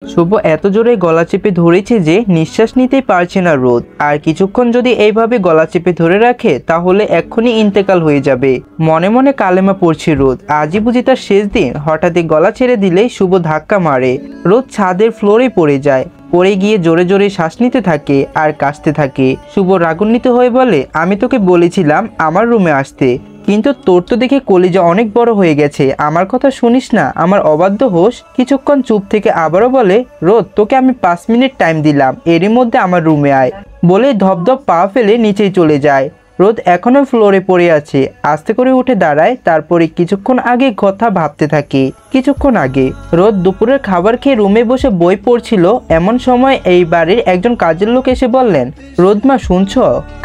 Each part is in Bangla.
শুভ এত জোরে গলা চেপে ধরেছে যে নিঃশ্বাস নিতেই পারছে না রোদ। আর কিছুক্ষণ যদি এইভাবে গলা চেপে ধরে রাখে তাহলে এক্ষুনি ইন্তেকাল হয়ে যাবে। মনে মনে কালেমা পড়ছে রোদ। আজই বুঝি তার শেষ দিন। হঠাৎই গলা ছেড়ে দিলেই শুভ ধাক্কা মারে। রোদ ছাদের ফ্লোরে পড়ে যায়। পড়ে গিয়ে জোরে জোরে শ্বাস নিতে থাকে আর কাশতে থাকে। শুভ রাগান্বিত হয়ে বলে, আমি তোকে বলেছিলাম আমার রুমে আসতে, কিন্তু তোর তো দেখে কলিজা অনেক বড় হয়ে গেছে, আমার কথা শুনিস না, আমার অবাধ্য হোস। কিছুক্ষণ চুপ থেকে আবারও বলে, রোদ তোকে আমি 5 মিনিট টাইম দিলাম, এরই মধ্যে আমার রুমে আয়। বলে ধপধপ পা ফেলে নিচেই চলে যায়। রোদ এখনো ফ্লোরে পড়ে আছে। আস্তে করে উঠে দাঁড়ায়। তারপরে কিছুক্ষণ আগে কথা ভাবতে থাকে। কিছুক্ষণ আগে রোদ দুপুরের খাবার খেয়ে রুমে বসে বই পড়ছিল। এমন সময় এই বাড়ির একজন কাজের লোক এসে বললেন, রোদ মা শুনছ?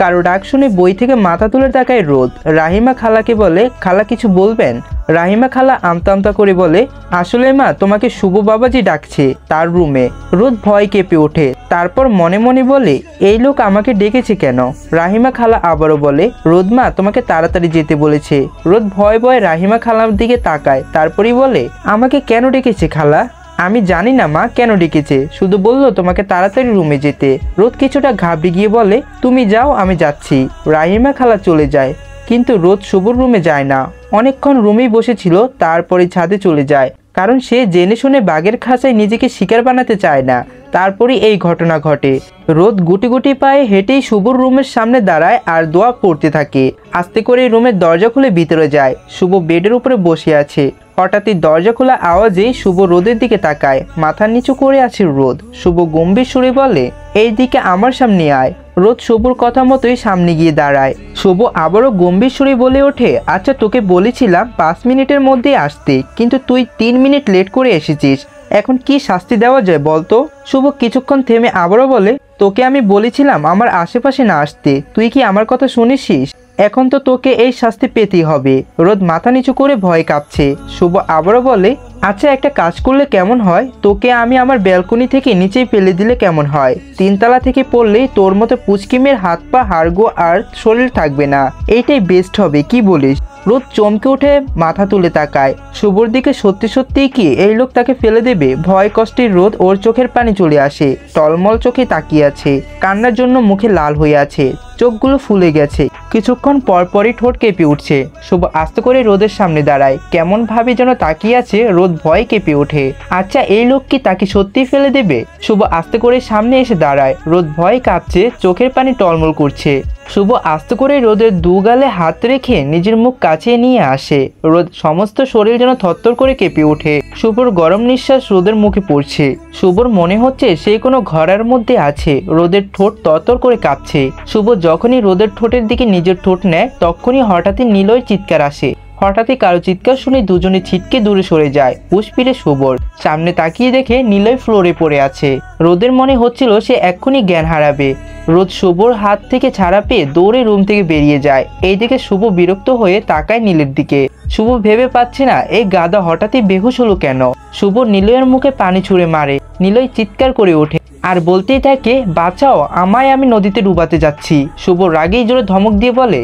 কারো ডাক শুনে বই থেকে মাথা তুলে তাকায় রোদ। রাহিমা খালাকে বলে, খালা কিছু বলবেন? রাহিমা খালা আমতা আমতা করে বলে, আসলে মা তোমাকে শুভ বাবাজি ডাকছে তার রুমে। রোদ ভয় কেঁপে ওঠে। তারপর মনে মনে বলে, এই লোক আমাকে ডেকেছে কেন? রাহিমা খালা আবারও বলে, রোদ মা তোমাকে তাড়াতাড়ি যেতে বলেছে। রোদ ভয়ে ভয়ে রাহিমা খালার দিকে তাকায়। তারপরই বলে, আমাকে কেন ডেকেছে খালা? আমি জানি না মা কেন ডেকেছে, শুধু বললো তোমাকে তাড়াতাড়ি রুমে যেতে। রোদ কিছুটা ঘাবড়ে গিয়ে বলে, তুমি যাও আমি যাচ্ছি। রাহিমা খালা চলে যায়। কিন্তু রোদ শুভর রুমে যায় না। অনেকক্ষণ রুমেই বসেছিল। তারপরে ছাদে চলে যায়, কারণ সে জেনে শুনে বাঘের খাঁচায় নিজেকে শিকার বানাতে চায় না। তারপরে এই ঘটনা ঘটে। রোদ গুটি গুটি পায়ে হেঁটেই শুভর রুমের সামনে দাঁড়ায় আর দোয়া পড়তে থাকে। আস্তে করে রুমের দরজা খুলে ভিতরে যায়। শুভ বেডের উপরে বসে আছে। হঠাৎই দরজা খোলা আওয়াজেই শুভ রোদের দিকে তাকায়। মাথা নিচু করে আছে রোদ। শুভ গম্ভীর সুরে বলে, এই দিকে আমার সামনে আয়। রোদ শুভর কথা মতোই সামনে গিয়ে দাঁড়ায়। শুভ আবারও গম্ভীর সুরে বলে ওঠে, আচ্ছা তোকে বলেছিলাম 5 মিনিটের মধ্যে আসতে, কিন্তু তুই 3 মিনিট লেট করে এসেছিস। এখন কি শাস্তি দেওয়া যায় বলতো? শুভ কিছুক্ষণ থেমে আবারও বলে, তোকে আমি বলেছিলাম আমার আশেপাশে না আসতে, তুই কি আমার কথা শুনেছিস? এখন তো তোকে এই শাস্তি পেতেই হবে। রোদ মাথা নিচু করে ভয় কাঁপছে। শুভ আবারও বলে, আচ্ছা একটা কাজ করলে কেমন হয়? তোকে আমি আমার ব্যালকনি থেকে নিচেই ফেলে দিলে কেমন হয়? 3 তলা থেকে পড়লেই তোর মতো পুচকিমের হাত পা হাড়গো আর শরীর থাকবে না। এইটাই বেস্ট হবে, কি বলিস? রোদ চমকে উঠে মাথা তুলে তাকায়। শুভর দিকে সত্যি সত্যিই কি এই লোক তাকে ফেলে দেবে? ভয় কষ্টে রোদ ওর চোখের পানি চলে আসে। টলমল চোখে তাকিয়ে আছে। কান্নার জন্য মুখে লাল হয়ে আছে। চোখগুলো ফুলে গেছে। কিছুক্ষণ পরপরই ঠোঁট কেঁপে উঠছে। শুভ আস্তে করে রোদের সামনে দাঁড়ায়। কেমন ভাবে যেন তাকিয়ে আছে। রোদ ভয় কেঁপে ওঠে। আচ্ছা এই লোক কি তাকে সত্যিই ফেলে দেবে? শুভ আস্তে করে সামনে এসে দাঁড়ায়। রোদ ভয় কাঁপছে, চোখের পানি টলমল করছে। শুভ আস্তে করে রোদের দুগালে হাত রেখে নিজের মুখ কাছে নিয়ে আসে। রোদ সমস্ত শরীর যেন থরথর করে কেঁপে ওঠে। শুভর গরম নিঃশ্বাস রোদের মুখে পড়ছে। শুভর মনে হচ্ছে সে কোনো ঘরের মধ্যে আছে। রোদের ঠোঁট তরতর করে কাঁপছে। শুভ যখনই রোদের ঠোঁটের দিকে নিজের ঠোঁট নেয় তখনই হঠাৎই নিলয় চিৎকার আসে। হঠাৎই কারো চিৎকার শুনে দুজনে ছিটকে দূরে সরে যায়। হুঁশ ফিরে শুভর সামনে তাকিয়ে দেখে নিলয় ফ্লোরে পড়ে আছে। রোদের মনে হচ্ছিল সে এক্ষুনি জ্ঞান হারাবে। রোদ শুভর হাত থেকে ছাড়া পেয়ে দৌড়ে রুম থেকে বেরিয়ে যায়। এইদিকে শুভ বিরক্ত হয়ে তাকায় নীলের দিকে। শুভ ভেবে পাচ্ছে না এই গাধা হঠাৎই বেহুশ হলো কেন। শুভ নিলয়ের মুখে পানি ছুঁড়ে মারে। নিলয় চিৎকার করে ওঠে আর বলতেই থাকে, বাঁচাও আমায়, আমি নদীতে ডুবাতে যাচ্ছি। শুভ রাগেই জোরে ধমক দিয়ে বলে,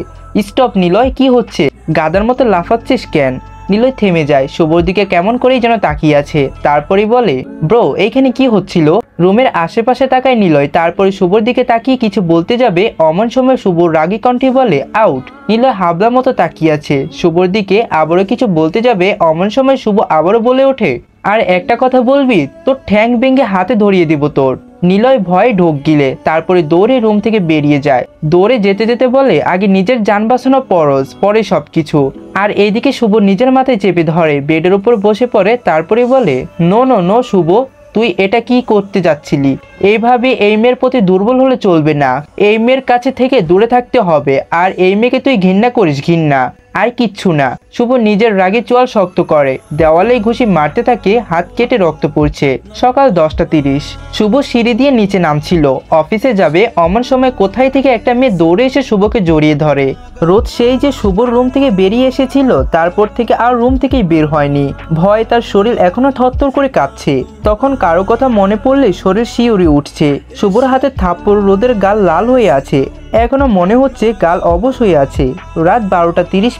স্টপ নিলয়, কি হচ্ছে? গাদার মতো লাফাচ্ছিস কেন? নিলয় থেমে যায়। শুভর দিকে কেমন করেই যেন তাকিয়ে আছে। তারপরেই বলে, ব্রো এইখানে কি হচ্ছিল? রুমের আশেপাশে তাকায় নিলয়। তারপরে শুভর দিকে তাকিয়ে কিছু বলতে যাবে, অমন সময় শুভর রাগী কণ্ঠে বলে, আউট। নিলয় হাবলা মতো তাকিয়ে আছে শুভর দিকে। আবারও কিছু বলতে যাবে, অমন সময় শুভ আবারও বলে ওঠে, আর একটা কথা বলবি তোর ঠ্যাং ভেঙে হাতে ধরিয়ে দিব তোর। নিলয় ভয়ে ঢোক গিলে তারপরে দৌড়ে রুম থেকে বেরিয়ে যায়। দৌড়ে যেতে যেতে বলে, আগে নিজের যান বাঁচানো পরশ, পরে সবকিছু। আর এইদিকে শুভ নিজের মাথায় চেপে ধরে, বেডের উপর বসে পড়ে। তারপরে বলে, নো নো নো শুভ, তুই এটা কি করতে যাচ্ছিলি? এইভাবে এই মেয়ের প্রতি দুর্বল হলে চলবে না। এই মেয়ের কাছে থেকে দূরে থাকতে হবে। আর এই মেয়েকে তুই ঘৃণা করিস, ঘৃণা আর কিচ্ছু না। শুভ নিজের রাগে চোয়াল শক্ত করে দেওয়ালে ঘুষি মারতে থাকে। হাত কেটে রক্ত পড়ছে। সকাল 10টা 30। শুভ সিঁড়ি দিয়ে নিচে নামছিল, অফিসে যাবে। অমন সময় কোথায় থেকে একটা মেয়ে দৌড়ে এসে শুভকে জড়িয়ে ধরে। রোদ সেই যে শুভর রুম থেকে বেরিয়ে এসেছিল তারপর থেকে আর রুম থেকেই বের হয়নি। ভয় তার শরীর এখনো থরথর করে কাঁপছে। তখন কারো কথা মনে পড়লে শরীর শিউরে উঠছে। শুভর হাতে থাপ্পড় রোদের গাল লাল হয়ে আছে। এখনো মনে হচ্ছে গাল অবশ হয়ে আছে। রাত 12টা 30।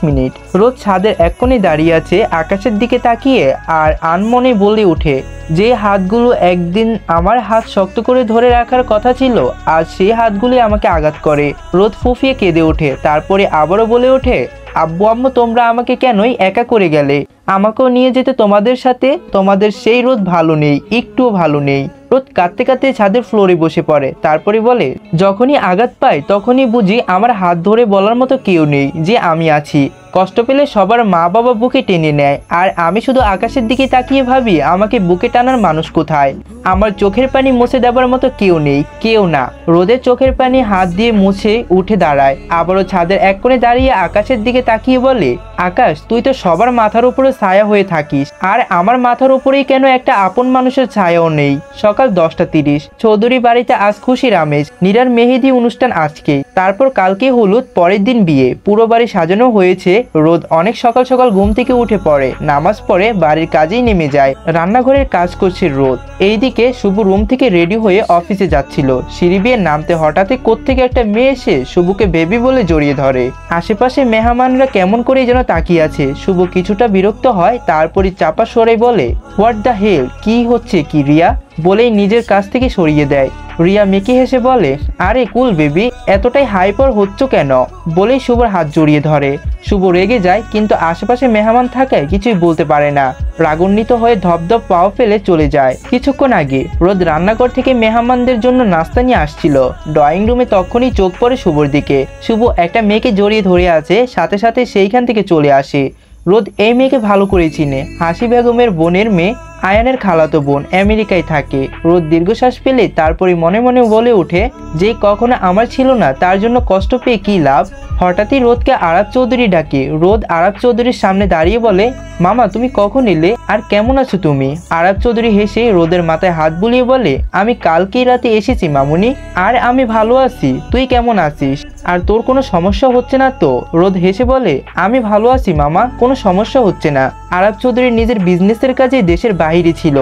রোদ ছাদের এক কোণে দাঁড়িয়ে আছে আকাশের দিকে তাকিয়ে আর আনমনে বলে ওঠে, যে হাতগুলো একদিন আমার হাত শক্ত করে ধরে রাখার কথা ছিল, আর সেই হাতগুলি আমাকে আঘাত করে। রোদ ফুঁফিয়ে কেঁদে ওঠে, তারপরে আবারও বলে ওঠে, আব্বু আম্মু তোমরা আমাকে কেনই একা করে গেলে? আমাকেও নিয়ে যেতে তোমাদের সাথে। তোমাদের সেই রোদ ভালো নেই, একটুও ভালো নেই। রোদ কাঁদতে কাঁদতে ছাদের ফ্লোরে বসে পড়ে, তারপরে বলে, যখনই আঘাত পাই তখনই বুঝি আমার হাত ধরে বলার মতো কেউ নেই যে আমি আছি। কষ্ট পেলে সবার মা বাবা বুকে টেনে নেয়, আর আমি শুধু আকাশের দিকে তাকিয়ে ভাবি আমাকে বুকে টানার মানুষ কোথায়। আমার চোখের পানি মুছে দেবার মতো কেউ নেই, কেউ না। রোদের চোখের পানি হাত দিয়ে মুছে উঠে দাঁড়ায়, আবারও ছাদের এক কোণে দাঁড়িয়ে আকাশের দিকে তাকিয়ে বলে, আকাশ তুই তো সবার মাথার উপরে ছায়া হয়ে থাকিস, আর আমার মাথার উপরেই কেন একটা আপন মানুষের ছায়াও নেই? সকাল 10:30, চৌধুরী বাড়িতে আজ খুশির আমেজ। নীরার মেহেদি অনুষ্ঠান আজকে, তারপর কালকে হলুদ, পরের দিন বিয়ে। পুরো বাড়ি সাজানো হয়েছে। রোদ অনেক সকাল সকাল ঘুম থেকে উঠে পড়ে, নামাজ পড়ে বাড়ির কাজেই নেমে যায়। রান্নাঘরের কাজ করছে রোদ। এইদিকে শুভ রুম থেকে রেডি হয়ে অফিসে যাচ্ছিল। সিঁড়ি বেয়ে নামতে হঠাৎই কোত্থেকে একটা মেয়ে এসে শুভকে বেবি বলে জড়িয়ে ধরে। আশেপাশে মেহমানরা কেমন করে যেন তাকিয়ে আছে। শুভ কিছুটা বিরক্ত হয়, তারপরই চাপা স্বরে বলে, হোয়াট দ্য হেল, কি হচ্ছে কি রিয়া? বলেই নিজের কাছ থেকে সরিয়ে দেয়। রিয়া মেকি হেসে বলে, আরে কুল বেবি, এতটাই হাইপার হচ্ছ কেন? বলেই শুভর হাত জড়িয়ে ধরে। শুভ রেগে যায়, কিন্তু আশেপাশে মেহমান থাকায় কিছুই বলতে পারে না। রাগান্বিত হয়ে ধপধপ পাও ফেলে চলে যায়। কিছুক্ষণ আগে রোদ রান্নাঘর থেকে মেহমানদের জন্য নাস্তা নিয়ে আসছিল। ড্রয়িং রুমে তখনই চোখ পড়ে শুভর দিকে। শুভ একটা মেয়েকে জড়িয়ে ধরে আছে, সাথে সাথে সেইখান থেকে চলে আসে। রোদ এই মেয়েকে ভালো করে চিনে, হাসি বেগমের বোনের মেয়ে, আয়ানের খালাতো বোন, আমেরিকায় থাকে। রোদ দীর্ঘশ্বাস পেলে তারপরে মনে মনে বলে ওঠে, যে কখনো আমার ছিল না তার জন্য কষ্ট পেয়ে কি লাভ। হঠাৎই রোদকে আরাব চৌধুরী ডাকে। রোদ আরাব চৌধুরীর সামনে দাঁড়িয়ে বলে, মামা তুমি কখন এলে, আর কেমন আছো তুমি? আরাব চৌধুরী হেসে রোদের মাথায় হাত বুলিয়ে বলে, আমি কালকেই রাতে এসেছি মামুনি, আর আমি ভালো আছি। তুই কেমন আছিস? আর তোর কোনো সমস্যা হচ্ছে না তো? রোদ হেসে বলে, আমি ভালো আছি মামা, কোনো সমস্যা হচ্ছে না। আরাব চৌধুরী নিজের বিজনেসের কাজে দেশের বাইরে ছিল।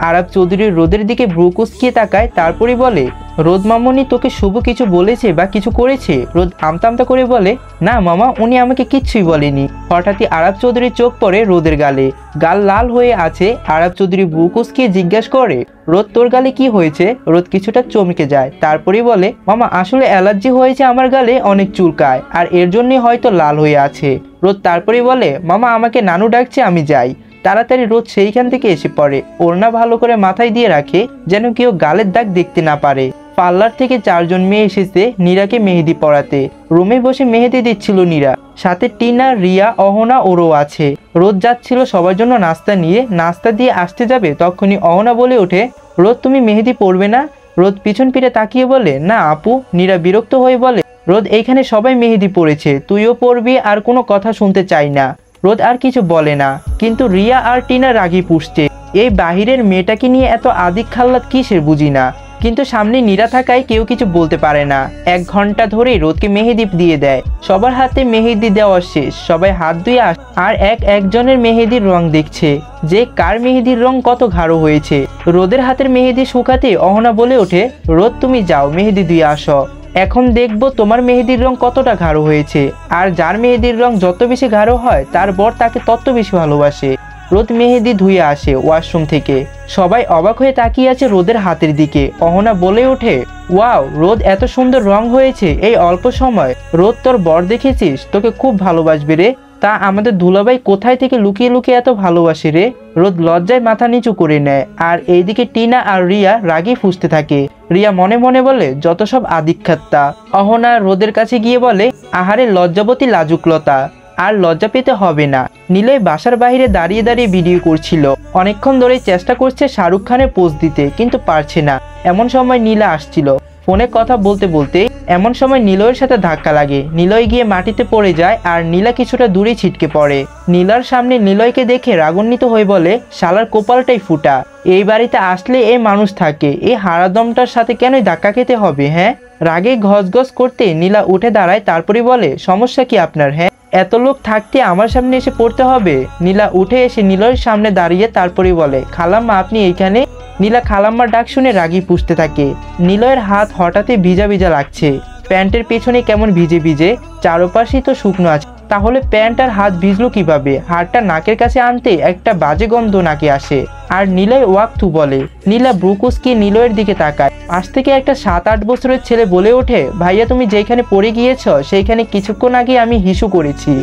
আরাব চৌধুরী রোদের দিকে ভ্রু কুঁচকিয়ে তাকায়, তারপরে বলে, রোদ মামুনি তোকে শুভ কিছু বলেছে বা কিছু করেছে? রোদ আমতা আমতা করে বলে, না মামা, উনি আমাকে কিচ্ছুই বলেনি। হঠাৎই আরাব চৌধুরীর চোখ পড়ে রোদের গালে। গাল লাল হয়ে আছে। আরাব চৌধুরী ভ্রু কুঁচকিয়ে জিজ্ঞাসা করে, রোদ তোর গালে কি হয়েছে? রোদ কিছুটা চমকে যায়, তারপরেই বলে, মামা আসলে অ্যালার্জি হয়েছে, আমার গালে অনেক চুলকায়, আর এর জন্যই হয়তো লাল হয়ে আছে। রোদ তারপরেই বলে, মামা আমাকে নানু ডাকছে, আমি যাই। তাড়াতাড়ি রোদ সেইখান থেকে এসে পড়ে। ওড়না ভালো করে মাথায় দিয়ে রাখে, যেন কেউ গালের দাগ দেখতে না পারে। পার্লার থেকে 4 জন মেয়ে এসেছে নীরাকে মেহেদি পরাতে। রুমে বসে মেহেদি দিচ্ছিল নীরা, সাথে টিনা, রিয়া, অহনা ওরও আছে। রোদ যাচ্ছিল সবার জন্য নাস্তা নিয়ে। নাস্তা দিয়ে আসতে যাবে, তখনই অহনা বলে ওঠে, রোদ তুমি মেহেদি পরবে না? রোদ পিছন ফিরে তাকিয়ে বলে, না আপু। নীরা বিরক্ত হয়ে বলে, রোদ এইখানে সবাই মেহেদি পরেছে, তুইও পরবি, আর কোনো কথা শুনতে চাই না। রোদ আর কিছু বলে না, কিন্তু রিয়া আর টিনা রাগি পুষছে। এই বাহিরের মেয়েটাকে নিয়ে এত আদিক খাল্লাত কিসের বুঝি না, কিন্তু সামনে নীরা থাকায় কেউ কিছু বলতে পারে না। 1 ঘন্টা ধরে রোদকে মেহেদি দিয়ে দেয়। সবার হাতে মেহেদি দেওয়া শেষ, সবাই হাত ধুয়ে আর একজনের মেহেদির রং দেখছে, যে কার মেহেদির রং কত গাঢ় হয়েছে। রোদের হাতের মেহেদি শুকাতে অহনা বলে ওঠে, রোদ তুমি যাও মেহেদি দিয়ে আসো, এখন দেখবো তোমার মেহেদির রং কতটা গাঢ় হয়েছে। আর যার মেহেদির রং যত বেশি গাঢ় হয় তার বর তাকে তত বেশি ভালোবাসে। রোদ মেহেদি ধুয়ে আসে ওয়াশরুম থেকে। সবাই অবাক হয়ে তাকিয়ে আছে রোদের হাতের দিকে। অহনা বলে ওঠে, ওয়াও রোদ, এত সুন্দর রং হয়েছে এই অল্প সময়। রোদ তোর বর দেখেছিস, তোকে খুব ভালোবাসবে রে। তা আমাদের দুলাভাই কোথায় থেকে লুকিয়ে লুকিয়ে এত ভালোবাসে রে? রোদ লজ্জায় মাথা নিচু করে নেয়। আর এইদিকে টিনা আর রিয়া রাগে ফুঁসতে থাকে। রিয়া মনে মনে বলে, যত সব আদিক্ষাত্তা। অহনা রোদের কাছে গিয়ে বলে, আহারে লজ্জাবতী লাজুকলতা, আর লজ্জা পেতে হবে না। নীলয় বাসার বাইরে দাঁড়িয়ে দাঁড়িয়ে ভিডিও করছিল। অনেকক্ষণ ধরে চেষ্টা করছে শাহরুখ খানের পোজ দিতে, কিন্তু পারছে না। এমন সময় নীলা আসছিল। ফোনে কথা বলতে বলতে এমন সময় নিলয়ের সাথে ধাক্কা লাগে। নিলয় গিয়ে মাটিতে পড়ে যায়, আর নীলা কিছুটা দূরে ছিটকে পড়ে। নীলার সামনে নিলয়কে দেখে রাগান্বিত হয়ে বলে, শালার কপালটাই ফুটা, এই বাড়িতে আসলে এই মানুষ থাকে, এই হারাদমটার সাথে কেনই ধাক্কা খেতে হবে? হ্যাঁ। রাগে গজগজ করতে নীলা উঠে দাঁড়ায়, তারপরে বলে, সমস্যা কি আপনার? হ্যাঁ, এত লোক থাকতে আমার সামনে এসে পড়তে হবে? নীলা উঠে এসে নিলয়ের সামনে দাঁড়িয়ে তারপরে বলে, খালাম্মা আপনি এইখানে? নীলা খালাম্মার ডাক শুনে রাগি পুষতে থাকে। নিলয়ের হাত হঠাৎই ভিজা ভিজা লাগছে। প্যান্টের পেছনে কেমন ভিজে ভিজে, চারপাশেই তো শুকনো আছে। তাহলে প্যান্ট আর হাত ভিজলো কিভাবে? হাতটা নাকের কাছে আনতে একটা বাজে গন্ধ নাকে আসে। আর নিলয় ওয়াক থু বলে। নীলা ব্রুকুসকে নিলয়ের দিকে তাকায়। পাশ থেকে একটা 7-8 বছরের ছেলে বলে ওঠে, ভাইয়া তুমি যেখানে পড়ে গিয়েছ সেইখানে কিছুক্ষণ আগে আমি হিসু করেছি।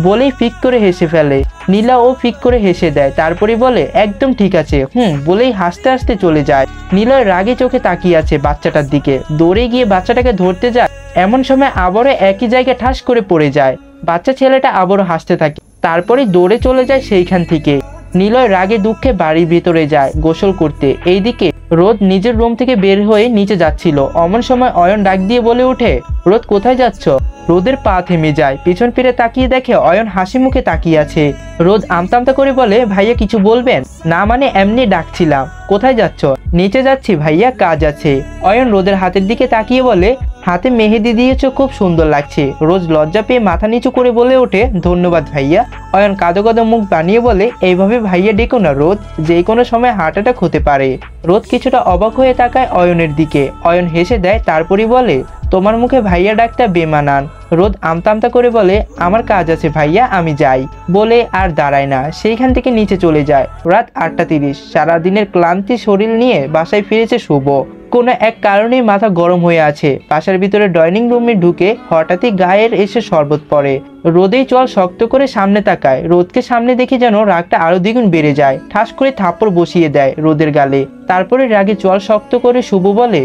বলেই ফিক করে হেসে ফেলে। নীলা ও ফিক করে হেসে দেয়, তারপরে বলে একদম ঠিক আছে বলেই হাসতে হাসতে চলে যায়। নিলয় রাগে চোখে তাকিয়ে আছে বাচ্চাটার দিকে, দৌড়ে গিয়ে বাচ্চাটাকে ধরতে যায়। এমন সময় আবারও একই জায়গায় ঠাস করে পড়ে যায়। বাচ্চা ছেলেটা আবারও হাসতে থাকে, তারপরে দৌড়ে চলে যায় সেইখান থেকে। নিলয় রাগে দুঃখে বাড়ির ভিতরে যায় গোসল করতে। এইদিকে রোদ নিজের রুম থেকে বের হয়ে নিচে যাচ্ছিল। অমন সময় অয়ন ডাক দিয়ে বলে ওঠে, রোদ কোথায় যাচ্ছ? রোদের পা থেমে যায়, পিছন ফিরে তাকিয়ে দেখে অয়ন হাসি মুখে তাকিয়ে আছে। রোদ আমতা করে বলে, ভাইয়া কিছু বলবেন? না মানে এমনি ডাকছিলাম। কোথায় যাচ্ছ? নিচে যাচ্ছি ভাইয়া, কাজ আছে। অয়ন রোদের হাতের দিকে তাকিয়ে বলে, হাতে মেহেদি দিয়েছ, খুব সুন্দর লাগছে। রোজ লজ্জা পেয়ে মাথা নিচু করে বলে ওঠে, ধন্যবাদ ভাইয়া। অয়ন কাঁদো কাঁদো মুখ বানিয়ে বলে, এইভাবে ভাইয়া ডেকো না রোদ, যে কোনো সময় হার্ট অ্যাটাক হতে পারে। রোদ কিছুটা অবাক হয়ে তাকায় অয়নের দিকে। অয়ন হেসে দেয়, তারপরই বলে, তোমার মুখে ভাইয়া ডাকটা বেমানান। রোদ আমতা করে বলে, আমার কাজ আছে ভাইয়া, আমি যাই। বলে আর দাঁড়ায় না, সেইখান থেকে নিচে চলে যায়। রাত 8:30। সারাদিনের ক্লান্তি শরীর নিয়ে বাসায় ফিরেছে শুভ। কোনো এক কারণেই মাথা গরম হয়ে আছে। বাসার ভিতরে ডাইনিং রুমে ঢুকে হঠাৎই গায়ের এসে শরবত পড়ে। রোদেই চল শক্ত করে সামনে তাকায়। রোদকে সামনে দেখে যেন রাগটা আরো দ্বিগুণ বেড়ে যায়। ঠাস করে থাপ্পড় বসিয়ে দেয় রোদের গালে। তারপরে রাগে চল শক্ত করে শুভ বলে,